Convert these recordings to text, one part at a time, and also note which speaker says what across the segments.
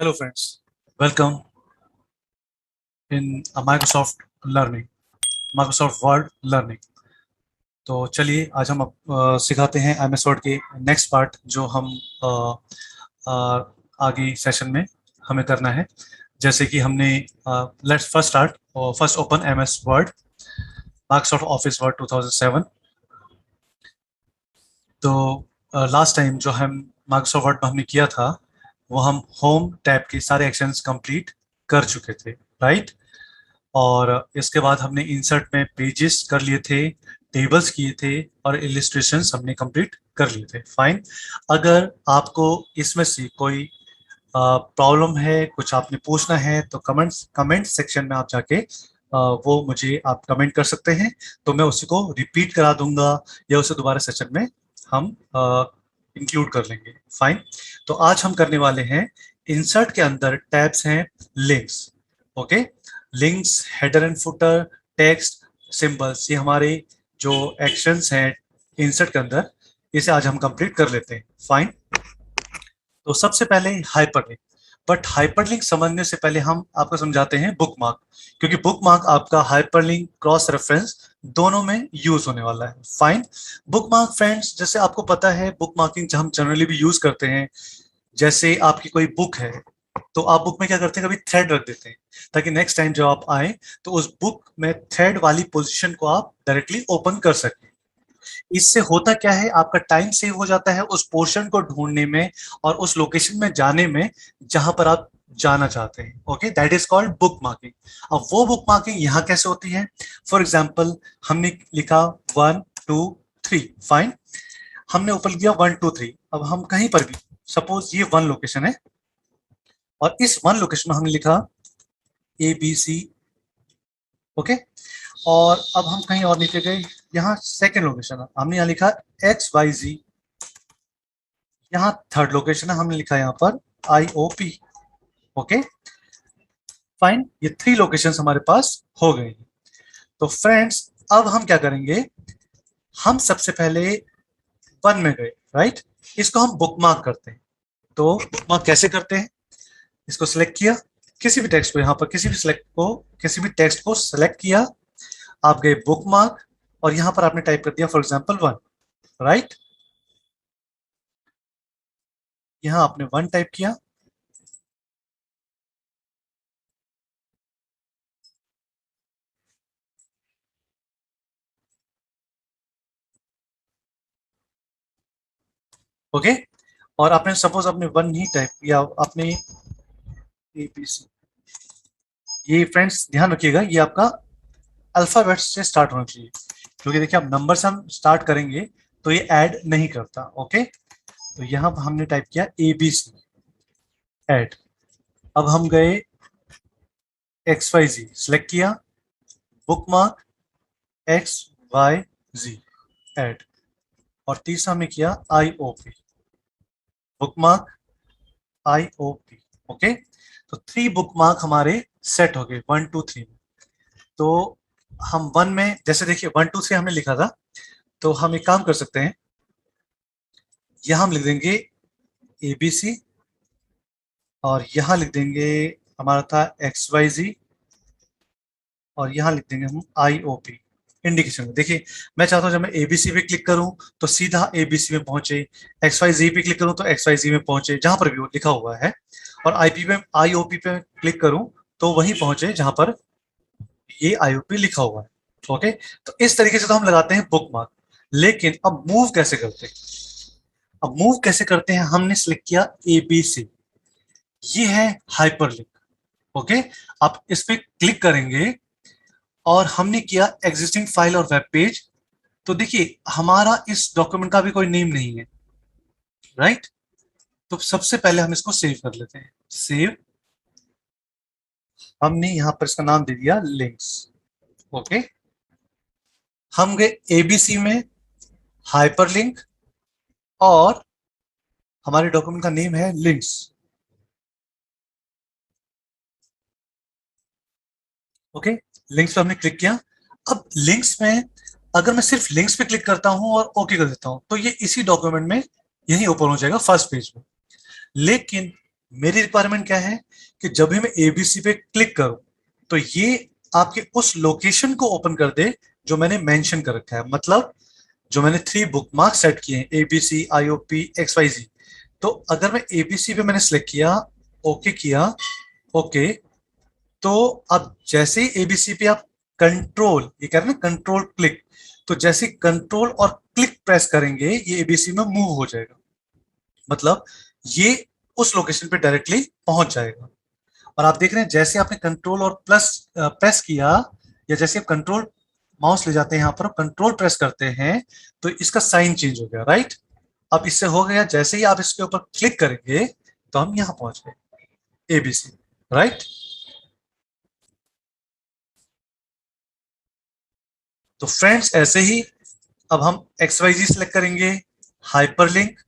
Speaker 1: Hello friends, welcome in a Microsoft Learning, Microsoft Word Learning। तो चलिए आज हम सिखाते हैं MS Word के नेक्स्ट पार्ट जो हम अ, आगे सेशन में हमें करना है। जैसे कि हमने let's first start first open MS Word, Microsoft Office Word 2007। तो लास्ट टाइम जो हम Microsoft Word में हमने किया था वो हम होम टैब के सारे एक्शंस कंप्लीट कर चुके थे, राइट। और इसके बाद हमने इंसर्ट में पेजेस कर लिए थे, टेबल्स किए थे और इलिस्ट्रेशंस हमने कंप्लीट कर लिए थे। फाइन। अगर आपको इसमें से कोई प्रॉब्लम है, कुछ आपने पूछना है, तो कमेंट सेक्शन में आप जाके वो मुझे आप कमेंट कर सकते हैं, तो मैं उसी को रिपीट करा दूंगा या उसे दोबारा सेशन में हम इंक्लूड कर लेंगे। फाइन। तो आज हम करने वाले हैं, इंसर्ट के अंदर टैब्स हैं links. Okay, links, header and footer, text, symbols, ये हमारे जो एक्शंस हैं इंसर्ट के अंदर, इसे आज हम कंप्लीट कर लेते हैं। फाइन। तो सबसे पहले हाइपरलिंक। बट हाइपरलिंक समझने से पहले हम आपको समझाते हैं बुकमार्क, क्योंकि बुकमार्क आपका हाइपरलिंक क्रॉस रेफरेंस दोनों में यूज होने वाला है। फाइन। बुकमार्क फ्रेंड्स, जैसे आपको पता है बुकमार्किंग हम जनरली भी यूज करते हैं। जैसे आपकी कोई बुक है तो आप बुक में क्या करते हैं, कभी थ्रेड रख देते हैं ताकि नेक्स्ट टाइम जब आप आए तो उस बुक में थ्रेड वाली पोजीशन को आप डायरेक्टली ओपन कर सकें। इससे होता क्या है, आपका टाइम सेव हो जाता है उस पोर्शन को ढूंढने में और उस लोकेशन में जाने में जहां पर आप जाना चाहते हैं। Okay, that is called book marking. अब वो बुक मार्किंग यहाँ कैसे होती है? फॉर एग्जाम्पल, हमने लिखा 1 2 3। फाइन। हमने ऊपर दिया 1 2 3। अब हम कहीं पर भी, सपोज ये वन लोकेशन है और इस वन लोकेशन में हमने लिखा ABC। ओके, और अब हम कहीं और नीचे गए, यहाँ सेकेंड लोकेशन है, हमने यहाँ लिखा XYZ। यहाँ थर्ड लोकेशन है, हमने लिखा यहाँ पर IOP। Okay, fine. ये थ्री लोकेशंस हमारे पास हो गई। तो फ्रेंड्स, अब हम क्या करेंगे, हम सबसे पहले वन में गए, राइट। इसको हम बुकमार्क करते हैं। तो बुकमार्क कैसे करते हैं? इसको सिलेक्ट किया, किसी भी टेक्स्ट को, यहाँ पर किसी भी टेक्स्ट को सिलेक्ट किया, आप गए बुकमार्क और यहाँ पर आपने टाइप कर दिया फॉर एग्जाम्पल 1, राइट। यहाँ आपने 1 टाइप किया। ओके, और आपने सपोज आपने 1 ही टाइप किया, आपने ABC। ये फ्रेंड्स ध्यान रखिएगा, ये आपका अल्फाबेट से स्टार्ट होना चाहिए, क्योंकि देखिए आप नंबर से हम स्टार्ट करेंगे तो ये ऐड नहीं करता। ओके, तो यहाँ पर हमने टाइप किया ABC ऐड। अब हम गए XYZ, सिलेक्ट किया, बुकमार्क XYZ ऐड, और तीसरा हमने किया IOP, बुकमार्क IOP। ओके, तो 3 बुकमार्क हमारे सेट हो गए 1 2 3 में। तो हम 1 में, जैसे देखिए 1 2 3 हमने लिखा था, तो हम एक काम कर सकते हैं, यहां हम लिख देंगे ABC और यहां लिख देंगे, हमारा था XYZ, और यहां लिख देंगे हम IOP इंडिकेशन में। देखिए, मैं चाहता हूं जब मैं ABC पे क्लिक करूं तो सीधा ABC में पहुंचे, XYZ पे क्लिक करूं तो XYZ में पहुंचे जहां पर भी वो लिखा हुआ है, और IP पे IOP पे क्लिक करूं तो वहीं पहुंचे जहां पर ये IOP लिखा हुआ है। ओके, तो इस तरीके से तो हम लगाते हैं बुकमार्क। लेकिन अब मूव कैसे करते हैं? अब मूव कैसे करते हैं, हमने सिलेक्ट किया ABC, ये है हाइपरलिंक। ओके, आप इस पे क्लिक करेंगे और हमने किया एग्जिस्टिंग फाइल और वेब पेज। तो देखिए हमारा इस डॉक्यूमेंट का भी कोई नेम नहीं है, राइट। तो सबसे पहले हम इसको सेव कर लेते हैं। सेव, हमने यहां पर इसका नाम दे दिया लिंक्स। ओके, हम गए ABC में, हाइपरलिंक, और हमारे डॉक्यूमेंट का नेम है लिंक्स। ओके, लिंक्स पे हमने क्लिक किया। अब लिंक्स में अगर मैं सिर्फ लिंक्स पे क्लिक करता हूं और ओके कर देता हूं तो ये इसी डॉक्यूमेंट में यही ओपन हो जाएगा फर्स्ट पेज में। लेकिन मेरी रिक्वायरमेंट क्या है कि जब भी मैं एबीसी पे क्लिक करूं तो ये आपके उस लोकेशन को ओपन कर दे जो मैंने मेंशन कर रखा है। मतलब जो मैंने 3 बुकमार्क सेट किए हैं, एबीसी, आईओपी, एक्सवाईजी। तो अगर मैं एबीसी पे मैंने सिलेक्ट किया, ओके किया, ओके, तो अब जैसे ही एबीसी पे आप कंट्रोल, ये कह रहे हैं ना कंट्रोल क्लिक, तो जैसे कंट्रोल और क्लिक प्रेस करेंगे ये एबीसी में मूव हो जाएगा। मतलब ये उस लोकेशन पे डायरेक्टली पहुंच जाएगा। और आप देख रहे हैं जैसे आपने कंट्रोल और प्लस प्रेस किया, या जैसे आप कंट्रोल माउस ले जाते हैं यहाँ पर कंट्रोल प्रेस करते हैं तो इसका साइन चेंज हो गया, राइट। अब इससे हो गया, जैसे ही आप इसके ऊपर क्लिक करेंगे तो हम यहां पहुंच गए, एबीसी, राइट। तो फ्रेंड्स ऐसे ही अब हम एक्स वाई जी सिलेक्ट करेंगे, हाइपरलिंक,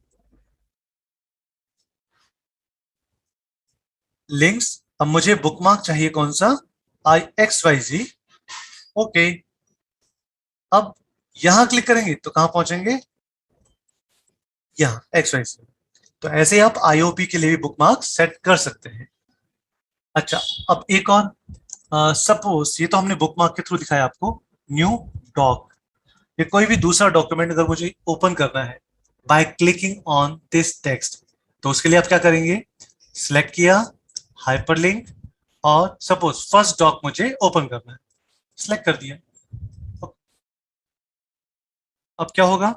Speaker 1: लिंक्स। अब मुझे बुकमार्क चाहिए कौन सा, आई एक्स वाई जी, ओके। अब यहां क्लिक करेंगे तो कहां पहुंचेंगे, यहाँ एक्स वाई जी। तो ऐसे ही आप आईओपी के लिए भी बुकमार्क सेट कर सकते हैं। अच्छा, अब एक और, सपोज ये तो हमने बुकमार्क के थ्रू दिखाया आपको, न्यू डॉक, ये कोई भी दूसरा डॉक्यूमेंट अगर मुझे ओपन करना है by clicking on this text, तो उसके लिए आप क्या करेंगे, सिलेक्ट किया, हाइपरलिंक, और सपोज फर्स्ट डॉक मुझे ओपन करना है, सिलेक्ट कर दिया। अब अब क्या होगा,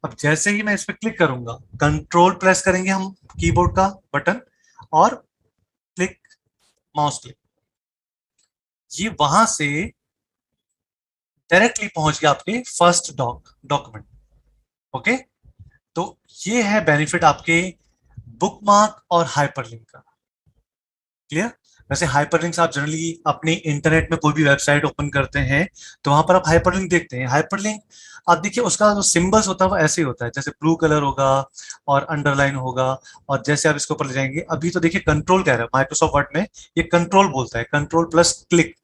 Speaker 1: अब जैसे ही मैं इस पर क्लिक करूंगा, कंट्रोल प्रेस करेंगे हम कीबोर्ड का बटन, और क्लिक, माउस क्लिक, ये वहां से डायरेक्टली पहुंच गया आपके फर्स्ट डॉक्यूमेंट, ओके। तो ये है बेनिफिट आपके बुकमार्क और हाइपरलिंक का, क्लियर। वैसे हाइपरलिंक्स आप जनरली अपने इंटरनेट में कोई भी वेबसाइट ओपन करते हैं तो वहां पर आप हाइपरलिंक देखते हैं। हाइपरलिंक आप देखिए उसका जो सिंबल्स होता है वो ऐसे ही होता है, जैसे ब्लू कलर होगा और अंडरलाइन होगा, और जैसे आप इसके ऊपर ले जाएंगे, अभी तो देखिए कंट्रोल कह रहा है माइक्रोसॉफ्ट वर्ड में, ये कंट्रोल बोलता है, control plus click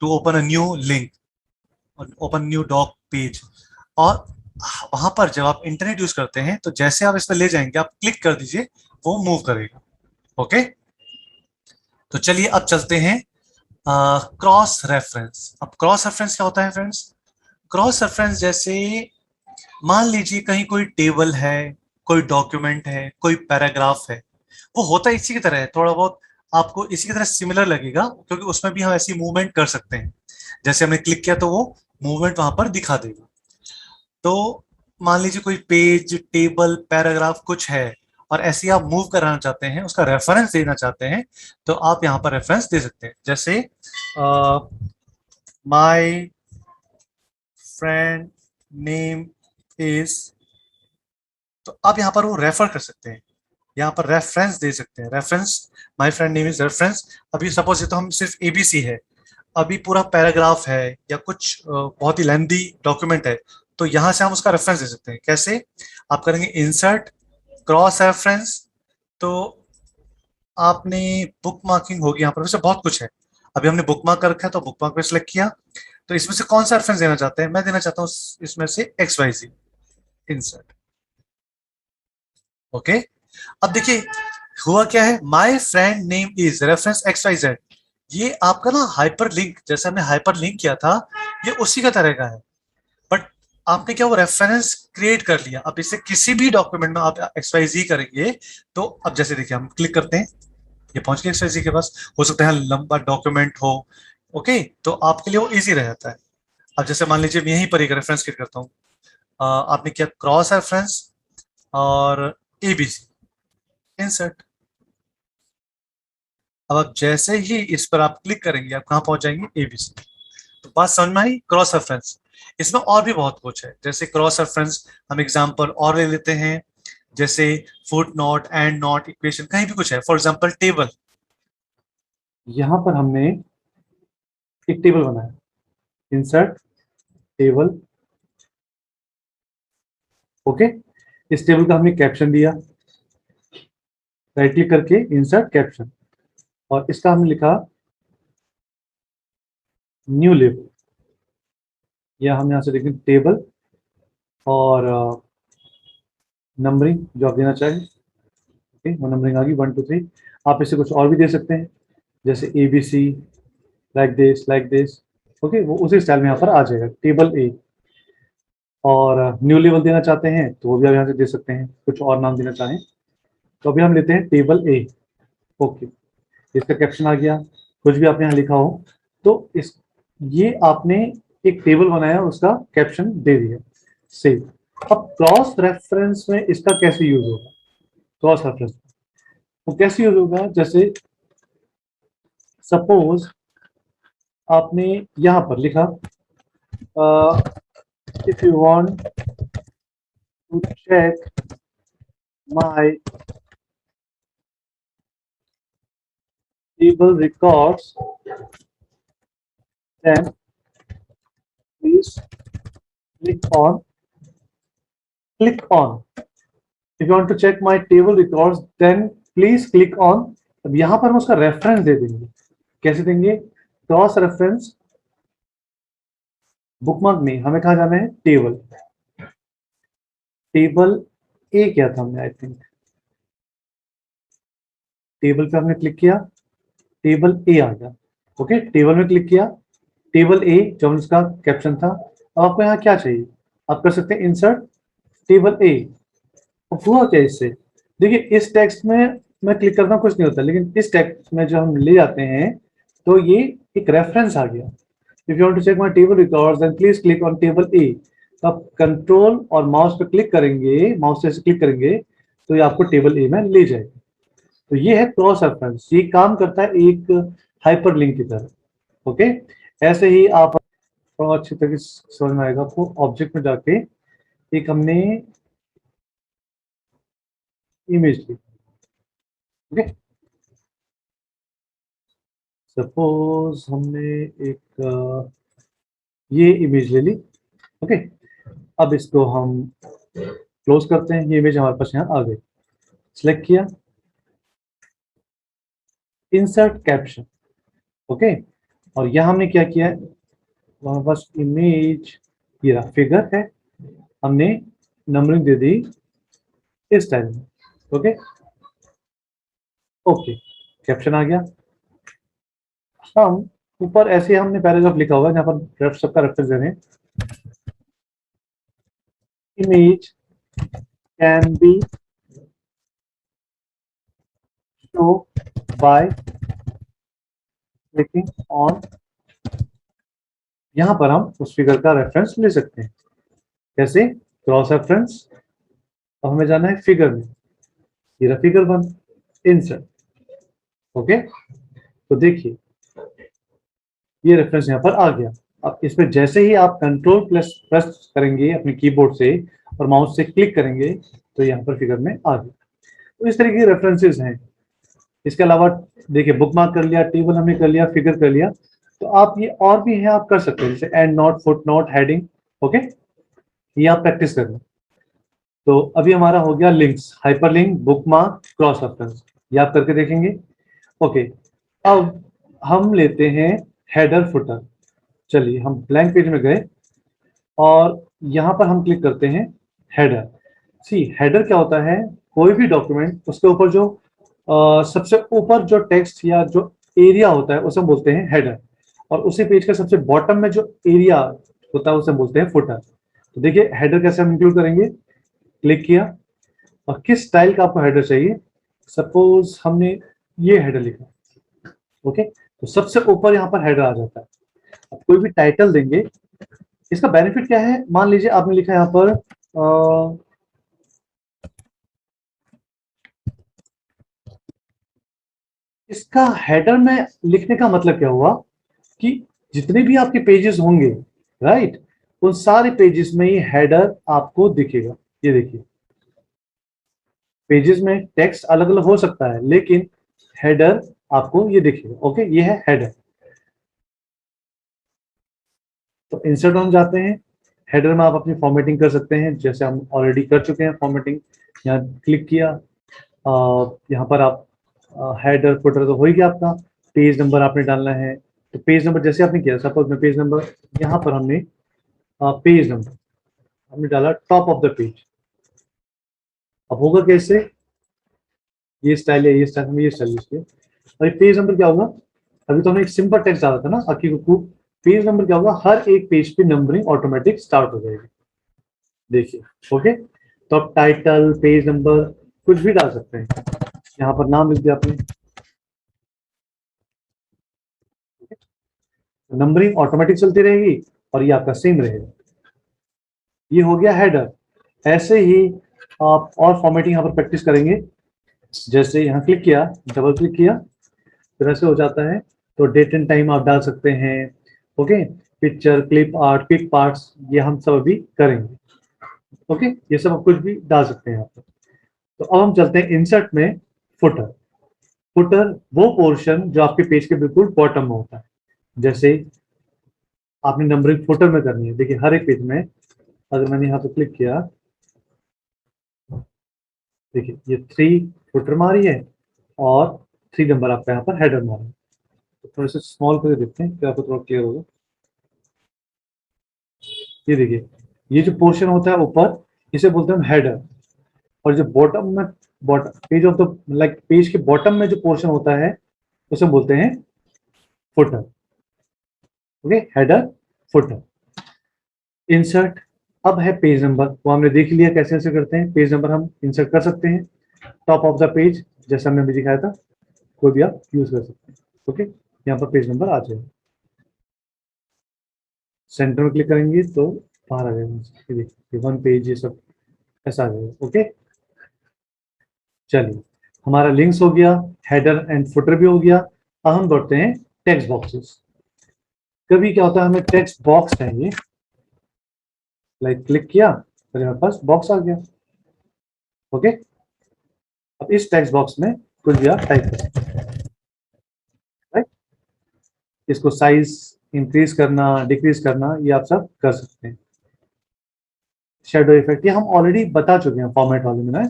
Speaker 1: to open a new link, open new doc page. और वहां पर जब आप इंटरनेट यूज करते हैं तो जैसे आप इस पर ले जाएंगे, आप क्लिक कर दीजिए, वो मूव करेगा, ओके। तो चलिए अब चलते हैं क्रॉस रेफरेंस। अब क्रॉस रेफरेंस क्या होता है फ्रेंड्स, क्रॉस रेफरेंस जैसे मान लीजिए कहीं कोई टेबल है, कोई डॉक्यूमेंट है, कोई पैराग्राफ है, वो होता इसी की तरह है, थोड़ा बहुत आपको इसी की तरह सिमिलर लगेगा, क्योंकि उसमें भी हम ऐसी मूवमेंट कर सकते हैं। जैसे हमने क्लिक किया तो वो मूवमेंट वहां पर दिखा देगा। तो मान लीजिए कोई पेज, टेबल, पैराग्राफ कुछ है, और ऐसे ही आप मूव कराना चाहते हैं, उसका रेफरेंस देना चाहते हैं, तो आप यहाँ पर रेफरेंस दे सकते हैं। जैसे माय फ्रेंड नेम इज, तो आप यहाँ पर वो रेफर कर सकते हैं, यहाँ पर रेफरेंस दे सकते हैं, reference, my friend name is reference. अभी सपोज ये तो हम सिर्फ एबीसी है, अभी पूरा पैराग्राफ है या कुछ बहुत ही लेंथी डॉक्यूमेंट है, तो यहां से हम उसका रेफरेंस दे सकते हैं। कैसे, आप करेंगे इंसर्ट, क्रॉस रेफरेंस, तो आपने बुक मार्किंग होगी यहाँ पर, वैसे बहुत कुछ है, अभी हमने बुक मार्क कर रखा है तो बुक मार्क पे सिलेक्ट किया। तो इसमें से कौन सा रेफरेंस देना चाहते हैं, मैं देना चाहता हूँ इसमें से X Y G, insert, okay. अब देखिए हुआ क्या है, my friend name is reference X Y Z, ये आपका ना हाइपर लिंक, जैसे हमने हाइपर लिंक किया था, ये उसी का तरह का है। बट आपने क्या वो रेफरेंस क्रिएट कर लिया, अब इसे किसी भी डॉक्यूमेंट में आप एक्स वाई जी करेंगे, तो अब जैसे देखिए हम क्लिक करते हैं, ये पहुंच गया एक्स वाई जी के पास, हो सकता है लंबा डॉक्यूमेंट हो, ओके, तो आपके लिए वो इजी रहता है। अब जैसे मान लीजिए मैं यहीं पर एक रेफरेंस क्रिएट करता हूँ, आपने किया क्रॉस रेफरेंस और एबीसी, इंसर्ट। अब आप जैसे ही इस पर आप क्लिक करेंगे आप कहाँ पहुंच जाएंगे, एबीसी। तो बात समझ में आई, क्रॉस रेफरेंस। इसमें और भी बहुत कुछ है, जैसे क्रॉस रेफरेंस हम एग्जांपल और ले लेते हैं, जैसे foot note, and note, equation, कहीं भी कुछ है, फॉर एग्जांपल टेबल, यहां पर हमने एक टेबल बनाया, इंसर्ट टेबल, ओके। इस टेबल का हमने कैप्शन दिया, राइट क्लिक करके इंसर्ट कैप्शन, और इसका हमने लिखा न्यू लिव, या हम यहाँ से देखें टेबल और नंबरिंग जो आप देना चाहें, ओके, वो नंबरिंग आ गई 1 2 3।
Speaker 2: आप इसे कुछ और भी दे सकते हैं, जैसे ABC, लाइक दिस। ओके, वो उसी स्टाइल में यहाँ पर आ जाएगा, टेबल ए। और न्यू लेवल देना चाहते हैं तो वो भी आप यहाँ से दे सकते हैं, कुछ और नाम देना चाहें तो अभी हम लेते हैं टेबल ए। ओके, इसका कैप्शन आ गया, कुछ भी आपने यहाँ लिखा हो तो इस ये आपने एक टेबल बनाया, उसका कैप्शन दे दिया, सेव। अब क्रॉस रेफरेंस में इसका कैसे यूज होगा? क्रॉस रेफरेंस वो कैसे यूज होगा? जैसे सपोज आपने यहां पर लिखा if you want to check my table records then please click on if you want to check my table records then please click on। अब यहां पर हम उसका रेफरेंस दे देंगे। कैसे देंगे? क्रॉस रेफरेंस बुकमार्क में हमें कहा जाना है? टेबल। टेबल ए क्या था हमने, आई थिंक टेबल पे हमने क्लिक किया, टेबल ए आ गया। ओके, टेबल में क्लिक किया, टेबल ए जो उसका कैप्शन था। अब आपको यहाँ क्या चाहिए? आप कर सकते हैं इंसर्ट टेबल ए। अब हुआ क्या इससे? देखिए, इस टेक्स्ट में मैं क्लिक करता हूँ कुछ नहीं होता, लेकिन इस टेक्स्ट में जो हम ले जाते हैं तो ये एक रेफरेंस आ गया। If you want to check my table records then please click on table A. तो आप कंट्रोल और माउस पे क्लिक करेंगे, माउस से क्लिक करेंगे तो ये आपको टेबल ए में ले जाएगा। तो ये है क्रॉस रेफरेंस, ये काम करता है एक हाइपरलिंक की तरह। ओके, ऐसे ही आप थोड़ा अच्छी तरीके से समझ में आएगा आपको। ऑब्जेक्ट में जाके एक हमने इमेज ली, ओके, सपोज हमने एक ये इमेज ले ली। ओके, अब इसको हम क्लोज करते हैं। ये इमेज हमारे पास यहाँ आ गई। सिलेक्ट किया, इंसर्ट कैप्शन। ओके, और यहाँ हमने क्या किया है? हमारे पास इमेज ये रहा, फिगर है, हमने नंबरिंग दे दी इस टाइम में। ओके ओके, कैप्शन आ गया। हम ऊपर ऐसे हमने पैराग्राफ लिखा होगा जहाँ पर सबका रेफरेंस दे रहे हैं। Image can be show by clicking on. यहाँ पर हम उस फिगर का रेफरेंस ले सकते हैं। कैसे? Cross reference. अब हमें जाना है फिगर में, ये रहा फिगर 1, इंसर्ट। ओके, तो देखिए ये रेफरेंस यहाँ पर आ गया। अब इसमें जैसे ही आप कंट्रोल प्लस प्रेस करेंगे अपने कीबोर्ड से और माउस से क्लिक करेंगे तो यहाँ पर फिगर में आ गया। तो इस तरीके के रेफरेंसेस हैं। इसके अलावा देखिए, बुकमार्क कर लिया, टेबल हमने कर लिया, फिगर कर लिया, तो आप ये और भी है आप कर सकते हैं, जैसे and note, foot note, heading. Okay, ये आप प्रैक्टिस कर लें। तो अभी हमारा हो गया links, hyperlink, bookmark, cross reference, ये आप करके देखेंगे। ओके, अब हम लेते हैं हेडर फुटर। चलिए हम ब्लैंक पेज में गए और यहाँ पर हम क्लिक करते हैं हेडर। सी, हेडर क्या होता है? कोई भी डॉक्यूमेंट उसके ऊपर जो सबसे ऊपर जो टेक्स्ट या जो एरिया होता है उसे हम बोलते हैं हेडर, और उसी पेज के सबसे बॉटम में जो एरिया होता है उसे बोलते हैं फुटर। तो देखिए हेडर कैसे हम इंक्लूड करेंगे। क्लिक किया और किस स्टाइल का आपको हेडर चाहिए। सपोज हमने ये हेडर लिखा, ओके, तो सबसे ऊपर यहाँ पर हेडर आ जाता है। अब कोई भी टाइटल देंगे, इसका बेनिफिट क्या है? मान लीजिए आपने लिखा यहाँ पर इसका हेडर में लिखने का मतलब क्या हुआ कि जितने भी आपके पेजेस होंगे, राइट, उन सारे पेजेस में ये हेडर आपको दिखेगा। ये देखिए, पेजेस में टेक्स्ट अलग अलग हो सकता है लेकिन हेडर आपको ये दिखेगा। ओके, ये है हेडर। तो इंसर्ट हम जाते हैं, हेडर में आप अपनी फॉर्मेटिंग कर सकते हैं, जैसे हम ऑलरेडी कर चुके हैं फॉर्मेटिंग। यहाँ क्लिक किया, यहाँ पर आप हेडर फुटर तो हो ही गया आपका। पेज नंबर आपने डालना है, तो पेज नंबर जैसे आपने किया, सपोज में पेज नंबर, यहाँ पर हमने पेज नंबर हमने डाला टॉप ऑफ द पेज। अब होगा कैसे? ये स्टाइल है, ये स्टाइल में, ये स्टाइल यूज किया। और पेज नंबर क्या होगा, अभी तो हमने एक सिंपल टेक्स्ट डाला था ना अकी कुकू, पेज नंबर क्या होगा, हर एक पेज पे नंबरिंग ऑटोमेटिक स्टार्ट हो जाएगी। देखिए, ओके। तो आप टाइटल, पेज नंबर कुछ भी डाल सकते हैं, यहाँ पर नाम लिख दिया आपने, नंबरिंग ऑटोमेटिक चलती रहेगी और ये आपका सेम रहेगा। ये हो गया हेडर। ऐसे ही आप और फॉर्मेटिंग यहाँ पर प्रैक्टिस करेंगे। जैसे यहाँ क्लिक किया, डबल क्लिक किया, फिर ऐसे हो जाता है, तो डेट एंड टाइम आप डाल सकते हैं। Okay, picture, clip art, pick parts, ये हम सब अभी करेंगे। ओके, ये सब आप कुछ भी डाल सकते हैं यहाँ पर। तो अब हम चलते हैं इंसर्ट में, फुटर। फुटर वो पोर्शन जो आपके पेज के बिल्कुल बॉटम में होता है। जैसे आपने नंबरिंग फुटर में करनी है, देखिए हर एक पेज में अगर मैंने यहाँ पे क्लिक किया, देखिए ये 3 फुटर मारी है और 3 नंबर आपका यहाँ पर हेडर मारा है। तो थोड़े से स्मॉल करके देखते हैं क्या आपको थोड़ा क्लियर होगा। ये देखिए, ये जो पोर्शन होता है ऊपर, इसे बोलते हैं हम हेडर। और जो बॉटम में, bottom page of the, like page के बॉटम में जो पोर्शन होता है उसे बोलते हैं footer. Okay, header, footer, insert. अब है पेज नंबर, वो हमने देख लिया कैसे कैसे करते हैं। पेज नंबर हम इंसर्ट कर सकते हैं टॉप ऑफ द पेज, जैसा हमने अभी दिखाया था, कोई भी आप यूज कर सकते हैं। ओके, यहाँ पर पेज नंबर आ जाएगा, सेंटर में क्लिक करेंगे तो बाहर आ जाएगा, ये देखिए 1 पेज, ये सब ऐसा आ जाएगा। ओके, चलिए, हमारा लिंक्स हो गया, हेडर एंड फुटर भी हो गया। अब हम बढ़ते हैं टेक्स्ट बॉक्सेस। कभी क्या होता है, हमें टेक्स्ट बॉक्स चाहिए, लाइक क्लिक किया फिर हमारे पास बॉक्स आ गया। ओके, अब इस टेक्स्ट बॉक्स में कुछ भी आप टाइप कर सकते हैं, राइट। इसको साइज इंक्रीज करना, डिक्रीज करना, ये आप सब कर सकते हैं। शेडो इफेक्ट ये हम ऑलरेडी बता चुके हैं फॉर्मेट वाले में ना,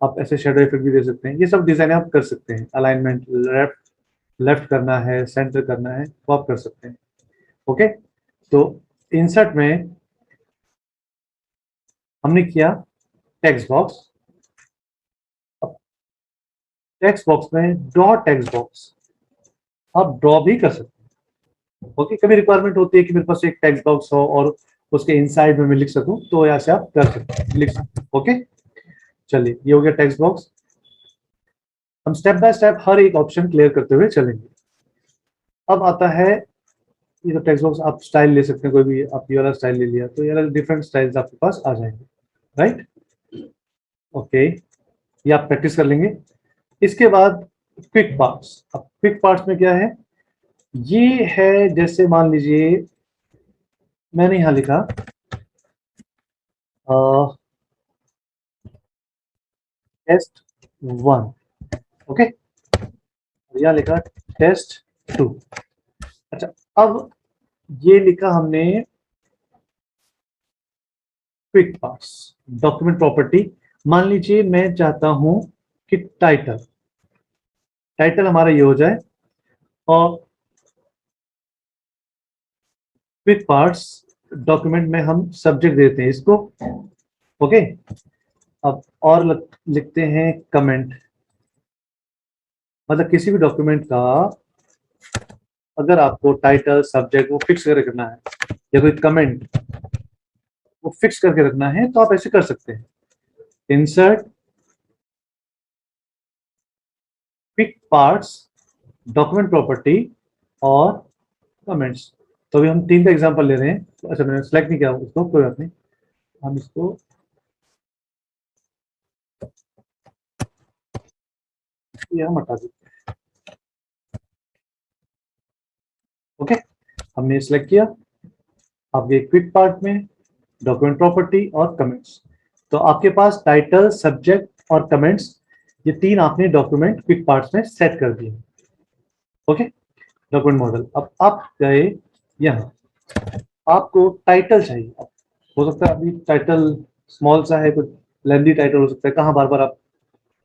Speaker 2: आप ऐसे शेडो इफेक्ट भी दे सकते हैं। ये सब डिजाइन आप कर सकते हैं, अलाइनमेंट लेफ्ट लेफ्ट करना है, सेंटर करना है, वो आप कर सकते हैं। ओके, तो इंसर्ट में हमने किया टेक्स्ट बॉक्स। अब टेक्स्ट बॉक्स में ड्रॉ टेक्स्ट बॉक्स आप ड्रॉ भी कर सकते हैं। ओके, कभी रिक्वायरमेंट होती है कि मेरे पास एक टेक्स्ट बॉक्स हो और उसके इनसाइड में मैं लिख सकूं, तो यहाँ से आप कर सकते हैं, लिख सकते हैं। ओके, चलिए, ये हो गया टेक्स्ट बॉक्स। हम स्टेप बाय स्टेप हर एक ऑप्शन क्लियर करते हुए चलेंगे। अब आता है, ये तो टेक्स्ट बॉक्स आप स्टाइल ले सकते हैं, कोई भी आप ये वाला स्टाइल ले लिया तो ये वाला डिफरेंट स्टाइल्स आपके पास आ जाएंगे, राइट। ओके, ये आप प्रैक्टिस कर लेंगे। इसके बाद क्विक पार्ट्स। अब क्विक पार्ट्स में क्या है, ये है जैसे मान लीजिए मैंने यहां लिखा टेस्ट 1, ओके, यहां लिखा टेस्ट 2। अच्छा, अब ये लिखा हमने क्विक पार्ट्स, डॉक्यूमेंट प्रॉपर्टी। मान लीजिए मैं चाहता हूं कि टाइटल, टाइटल हमारा ये हो जाए, और क्विक पार्ट्स डॉक्यूमेंट में हम सब्जेक्ट देते हैं इसको। ओके, अब और लिखते हैं कमेंट। मतलब किसी भी डॉक्यूमेंट का अगर आपको टाइटल, सब्जेक्ट वो फिक्स करके रखना है, या कोई कमेंट वो फिक्स करके रखना है, तो आप ऐसे कर सकते हैं, insert quick parts, document property और कमेंट्स। तो अभी हम 3 का एग्जांपल ले रहे हैं। अच्छा, मैंने सेलेक्ट नहीं किया उसको, कोई बात नहीं, हम इसको ये हम हटा देते हैं। ओके, हमने सिलेक्ट किया। अब ये क्विक पार्ट में डॉक्यूमेंट प्रॉपर्टी और कमेंट्स, तो आपके पास टाइटल, सब्जेक्ट और कमेंट्स, ये 3 आपने डॉक्यूमेंट क्विक पार्ट्स में सेट कर दिए। Okay, document model. अब आप गए यहाँ, आपको टाइटल चाहिए। हो सकता है अभी टाइटल स्मॉल सा है, कुछ लेंदी टाइटल हो सकता है, कहाँ बार बार आप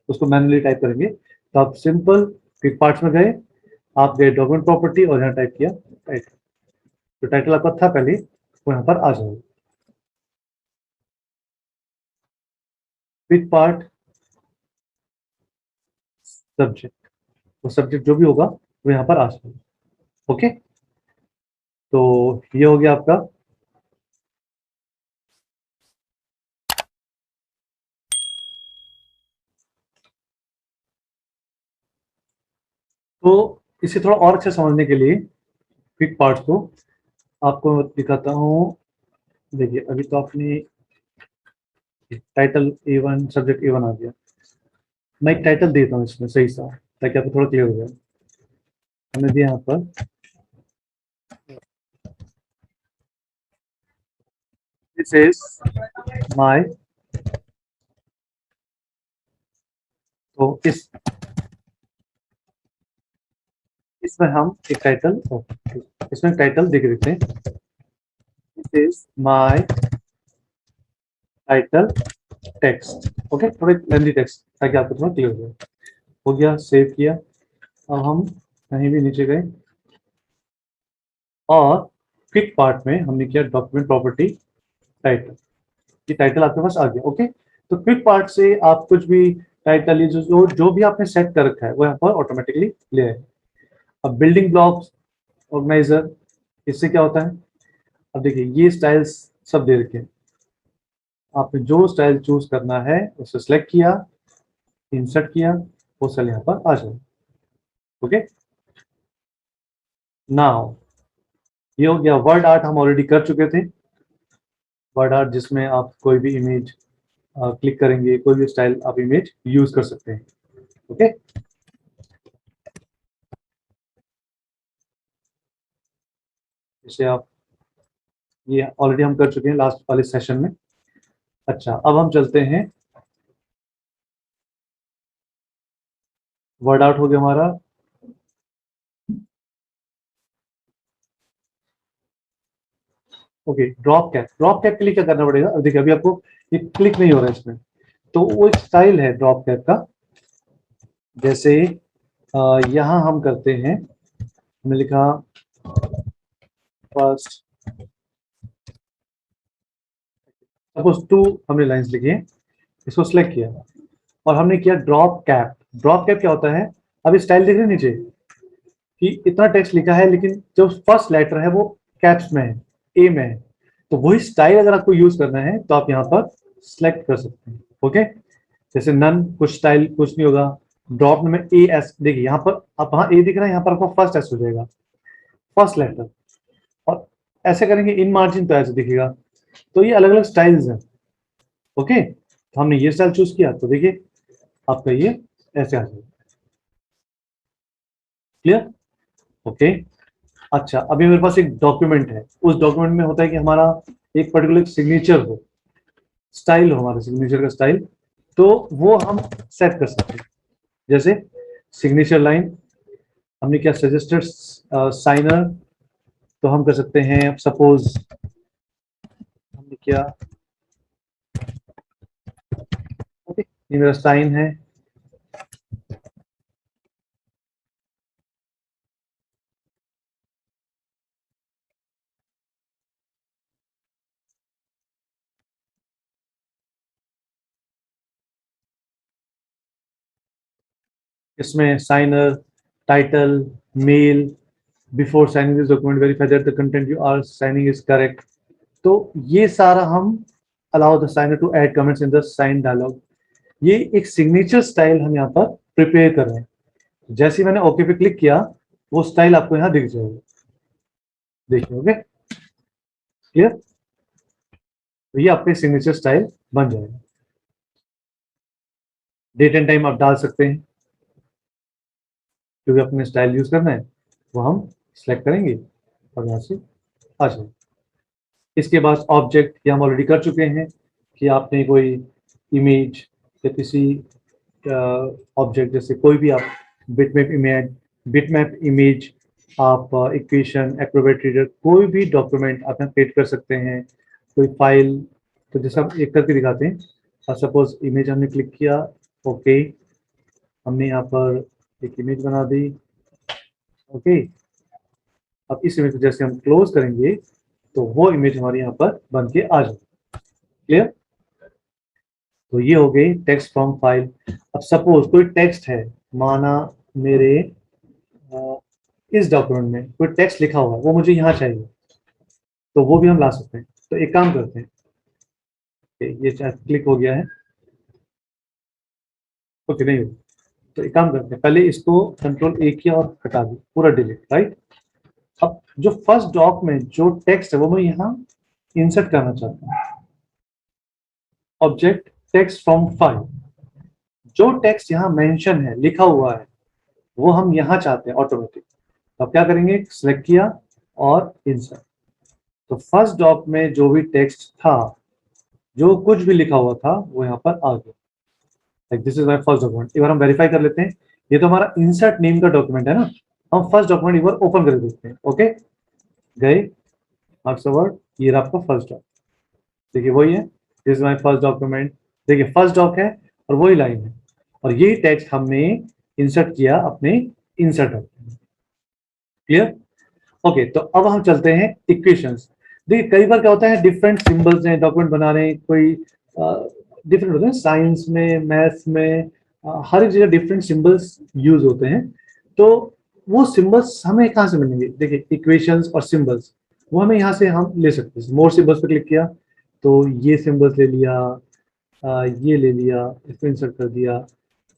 Speaker 2: उसको मैनुअली टाइप करेंगे। तो आप सिंपल क्विक पार्ट्स में गए, आप गए डॉक्यूमेंट प्रॉपर्टी और यहाँ टाइप किया टाइटल। तो टाइटल आपका था पहले, वो यहाँ पर आ जाएगा। क्विक पार्ट सब्जेक्ट, वो सब्जेक्ट जो भी होगा वो यहाँ पर आ जाएगा। ओके, तो ये हो गया आपका। तो इसे थोड़ा और अच्छे समझने के लिए क्विक पार्ट्स को आपको दिखाता हूँ। देखिए अभी तो आपने टाइटल A1 सब्जेक्ट A1 आ गया। मैं एक टाइटल देता हूँ इसमें सही सा, ताकि आपको थोड़ा क्लियर हो जाए। हमने दिया यहाँ पर दिस इज माय, तो इसमें हम एक टाइटल, इसमें टाइटल देख देते हैं, this is my title text. Okay, थोड़ा लेंथी टेक्स्ट ताकि आपको थोड़ा क्लियर हो जाए। हो गया, सेव किया। अब हम कहीं भी नीचे गए और क्विक पार्ट में हमने किया डॉक्यूमेंट प्रॉपर्टी टाइटल। ये टाइटल आपके पास आ गया। ओके, तो क्विक पार्ट से आप कुछ भी टाइटल जो भी आपने सेट कर रखा है वो यहाँ पर ऑटोमेटिकली ले आए। अब बिल्डिंग ब्लॉक्स ऑर्गेनाइजर, इससे क्या होता है, अब देखिए ये स्टाइल्स सब दे रखे हैं। आपने जो स्टाइल चूज करना है उसे सेलेक्ट किया, इंसर्ट किया, वो सेल यहाँ पर आ जाए। ओके, नाउ ये हो गया। वर्ड आर्ट हम ऑलरेडी कर चुके थे। वर्ड आर्ट जिसमें आप कोई भी इमेज क्लिक करेंगे, कोई भी स्टाइल आप इमेज यूज कर सकते हैं। ओके, इसे आप, ये ऑलरेडी हम कर चुके हैं लास्ट वाले सेशन में। अच्छा, अब हम चलते हैं, वर्ड आउट हो गया हमारा। Okay, drop cap, drop cap के लिए क्या करना पड़ेगा, अब देखिए अभी आपको ये क्लिक नहीं हो रहा है इसमें, तो वो एक स्टाइल है ड्रॉप कैप का। जैसे यहाँ हम करते हैं, हमने लिखा फर्स्ट, सपोज 2 हमने लाइंस लिखी है, इसको सिलेक्ट किया और हमने किया ड्रॉप कैप। ड्रॉप कैप क्या होता है, अब स्टाइल देख रहे हैं नीचे कि इतना टेक्स्ट लिखा है लेकिन जो फर्स्ट लेटर है वो कैप्स में है, ए में है। तो वही स्टाइल अगर आपको यूज करना है तो आप यहाँ पर सिलेक्ट कर सकते हैं। ओके, जैसे नन, कुछ स्टाइल कुछ नहीं होगा। ड्रॉप में ए एस, देखिए यहाँ पर आप, वहाँ ए दिख रहा है, यहाँ पर आपको फर्स्ट एस हो जाएगा, फर्स्ट लेटर। और ऐसे करेंगे इन मार्जिन तो ऐसे दिखेगा। तो ये अलग अलग स्टाइल्स हैं। ओके, तो हमने ये स्टाइल चूज किया तो देखिए आपका ये ऐसे आ जाएगा। क्लियर? ओके, अच्छा अभी मेरे पास एक डॉक्यूमेंट है, उस डॉक्यूमेंट में होता है कि हमारा एक पर्टिकुलर सिग्नेचर हो, स्टाइल हो, हमारे सिग्नेचर का स्टाइल, तो वो हम सेट कर सकते हैं। जैसे सिग्नेचर लाइन हमने क्या सजेस्टेड साइनर, तो हम कर सकते हैं, सपोज हमने क्या, ओके ये मेरा साइन है, इसमें signer, title, mail, before signing this document verify that the content you are signing is correct. तो ये सारा हम allow the signer to add comments in the sign dialog. ये एक सिग्नेचर स्टाइल हम यहाँ पर प्रिपेयर कर रहे हैं। जैसे ही मैंने ओके पे क्लिक किया वो स्टाइल आपको यहाँ दिख जाएगा, देखिए। Okay, clear? तो ये आपके सिग्नेचर स्टाइल बन जाएगा। डेट एंड टाइम आप डाल सकते हैं, क्योंकि अपने स्टाइल यूज करना है वो हम सिलेक्ट करेंगे और यहाँ से आ जाएंगे। इसके बाद ऑब्जेक्ट, ये हम ऑलरेडी कर चुके हैं कि आपने कोई इमेज या किसी ऑब्जेक्ट, जैसे कोई भी आप बिटमैप इमेज, आप इक्वेशन, एक्रोबैट रीडर, कोई भी डॉक्यूमेंट आप यहाँ क्रिएट कर सकते हैं, कोई फाइल। तो जैसे हम एक करके दिखाते हैं, सपोज इमेज हमने क्लिक किया, ओके हमने यहाँ पर एक इमेज बना दी। ओके, अब इस इमेज को जैसे हम क्लोज करेंगे तो वो इमेज हमारे यहाँ पर बन के आ जाए। क्लियर? तो ये हो गई टेक्स्ट फ्रॉम फाइल। अब सपोज कोई टेक्स्ट है, माना मेरे इस डॉक्यूमेंट में कोई टेक्स्ट लिखा हुआ है, वो मुझे यहाँ चाहिए, तो वो भी हम ला सकते हैं। तो एक काम करते हैं, ये क्लिक हो गया है, ओके नहीं हो, तो एक काम करते हैं, पहले इसको कंट्रोल ए किया और हटा दी, पूरा डिलीट, राइट। अब जो फर्स्ट डॉक में जो टेक्स्ट है वो मैं यहाँ इंसर्ट करना चाहता हूँ। ऑब्जेक्ट टेक्स्ट फ्रॉम फाइल, जो टेक्स्ट यहाँ मेंशन है, लिखा हुआ है, वो हम यहाँ चाहते हैं ऑटोमेटिक। तो अब क्या करेंगे, सिलेक्ट किया और इंसर्ट। तो फर्स्ट डॉक में जो भी टेक्स्ट था, जो कुछ भी लिखा हुआ था, वो यहाँ पर आ गया। Like this is my first document. एक बार हम वेरीफाई कर लेते हैं, ये तो हमारा इंसर्ट नेम का डॉक्यूमेंट है ना। हम फर्स्ट डॉक्यूमेंट एक बार ओपन करके देखते हैं। ओके, गए मार्क्स अवार्ड, ये रहा आपका फर्स्ट डॉक। देखिए वही है, this is my first document. देखिए फर्स्ट डॉक है और वही लाइन है, और यही टेक्स्ट हमने इंसर्ट किया अपने इंसर्ट डॉक्यूमेंट। क्लियर? ओके, तो अब हम चलते हैं इक्वेशंस। देखिए कई बार क्या होता है, डिफरेंट सिंबल्स हैं, डॉक्यूमेंट बना रहे हैं, कोई डिफरेंट होते हैं, साइंस में, मैथ्स में, हर एक जगह डिफरेंट सिंबल्स यूज होते हैं। तो वो सिंबल्स हमें कहाँ से मिलेंगे? देखिए इक्वेशंस और सिंबल्स वो हमें यहाँ से हम ले सकते हैं। मोर सिंबल्स पे क्लिक किया तो ये सिंबल्स ले लिया, ये ले लिया, इसको इंसर्ट कर दिया,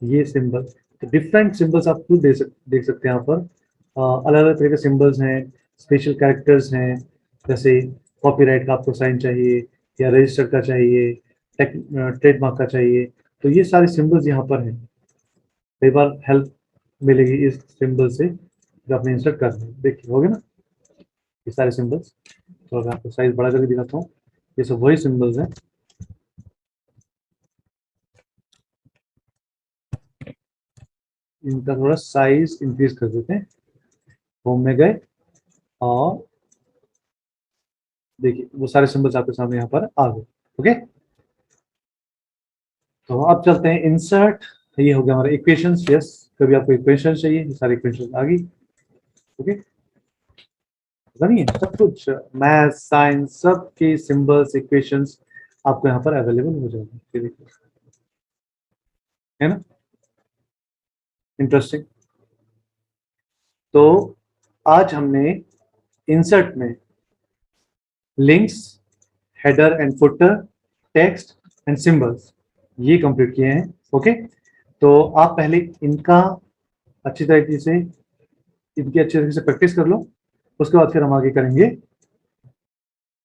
Speaker 2: ये सिंबल। तो डिफरेंट सिंबल्स आप खुद देख सकते हैं यहाँ पर। अलग अलग तरह के सिंबल्स हैं, स्पेशल कैरेक्टर्स हैं, जैसे कॉपीराइट का आपको साइन चाहिए, या रजिस्टर का चाहिए, ट्रेडमार्क का चाहिए। तो ये सारे सिंबल्स यहाँ पर हैं। कई बार हेल्प मिलेगी इस सिंबल से जो आपने इंसर्ट कर दिया। देखिए हो गया ना ये सारे सिंबल्स। तो अगर आपको साइज बड़ा करके दिखाता हूँ, ये सब वही सिंबल्स हैं। इनका थोड़ा साइज इंक्रीज कर देते हैं। होम में गए और देखिए वो सारे सिंबल्स आपके सामने यहाँ पर आ गए। ओके, तो अब चलते हैं इंसर्ट। ये हो गया हमारा इक्वेशंस। यस, कभी आपको इक्वेशन चाहिए, ये सारी इक्वेशंस आ गई। ओके, नहीं है सब कुछ, मैथ साइंस सब के सिंबल्स इक्वेशंस आपको यहाँ पर अवेलेबल हो जाएंगे। देखिए है ना इंटरेस्टिंग। तो आज हमने इंसर्ट में links, header and footer, text and symbols ये कंप्लीट किए हैं। ओके, तो आप पहले इनका अच्छी तरीके से प्रैक्टिस कर लो, उसके बाद फिर हम आगे करेंगे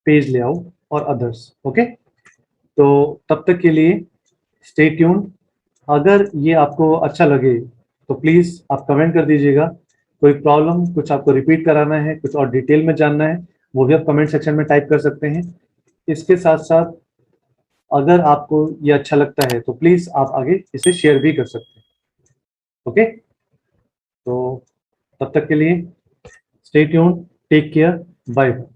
Speaker 2: पेज लेआउट और अदर्स। ओके, तो तब तक के लिए स्टे ट्यून्ड। अगर ये आपको अच्छा लगे तो प्लीज आप कमेंट कर दीजिएगा। कोई प्रॉब्लम, कुछ आपको रिपीट कराना है, कुछ और डिटेल में जानना है, वो भी आप कमेंट सेक्शन में टाइप कर सकते हैं। इसके साथ साथ अगर आपको ये अच्छा लगता है तो प्लीज आप आगे इसे शेयर भी कर सकते हैं। ओके, तो तब तक के लिए stay tuned, take care, bye bye.